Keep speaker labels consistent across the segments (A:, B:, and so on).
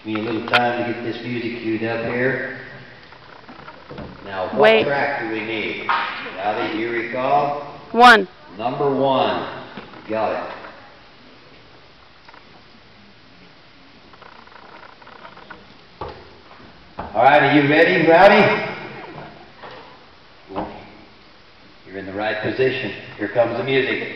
A: Give me a little time to get this music queued up here. Now, what track do we need? Rowdy, do you recall?
B: 1.
A: Number 1. You got it. All right, are you ready, Rowdy? You're in the right position. Here comes the music.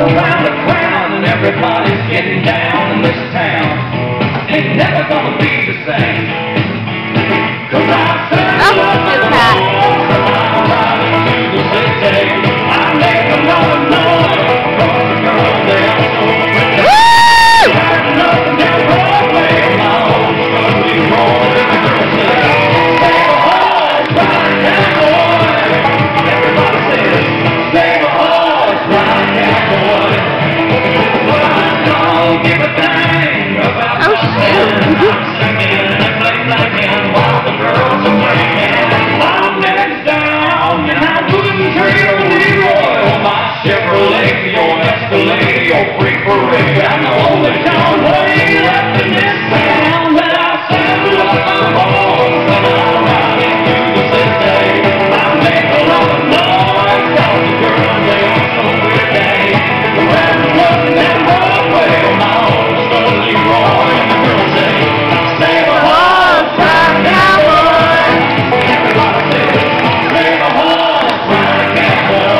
C: Around the crown and everybody's getting down in this town. It's never gonna be the same. 'Cause I said I'm riding to the city. I make a lot of noise. Cause the girls, they are so pretty. Riding up and down Broadway, my old Scotty Roy. And the girls say, save a horse, ride a cowboy. Everybody says, save a horse, ride a cowboy. Give a dang about I'm singing and playing while the girls are playing. I'm next down and I wouldn't trade a Leroy. My Chevrolet, your Escalade, your free parade. I'm the only cowboy left in this town that I saddle up my horse and I'm riding through the city. I make a lot of noise, cause the girls, they are so pretty. Riding up and down Broadway, my old Scotty Roy, and the girls say, save a horse, ride a cowboy. Everybody says, save a horse, ride a cowboy.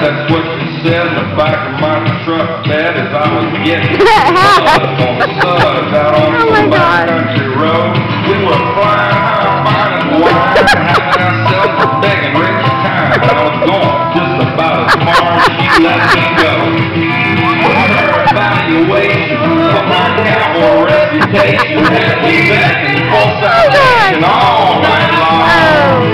C: That's what she said in the back of my truck bed as I was getting on the suds out on the back country road. We were flying high, fine and wide, having ourselves a begging rich time. I was going just about as far as she let me go. Her evaluation of my cowboy reputation had me begging for salvation all night long.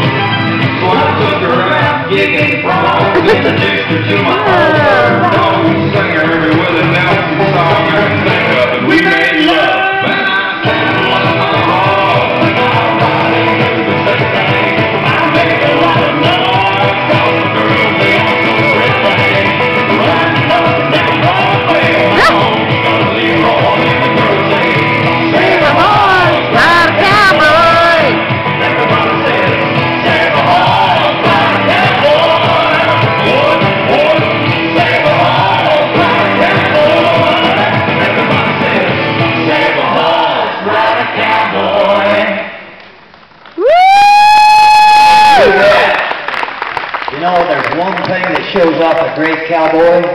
C: So I took her out gigging frogs, introduced her to my old dog, singer every Willie Nelson song I can think of, and we made love. And I said, love my horse, and I'm riding through the city. I make a lot of noise, cause the girls, they are so pretty. Riding up and down Broadway, my old Scotty Roy, and the girls say, save a horse, ride a cowboy. Everybody says, save a horse, ride a cowboy. Save a horse, ride a cowboy. Everybody says, save a horse, ride a cowboy.
B: Woo!
A: You know, there's one thing that shows off a great cowboy,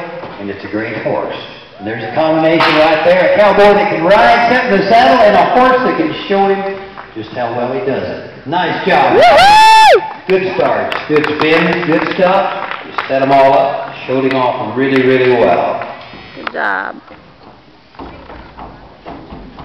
A: and it's a great horse. And there's a combination right there, a cowboy that can ride, sit in the saddle, and a horse that can show him just how well he does it. Nice job. Good starts, good spins, good stuff. You set them all up, showed him off really, really well.
B: Good job.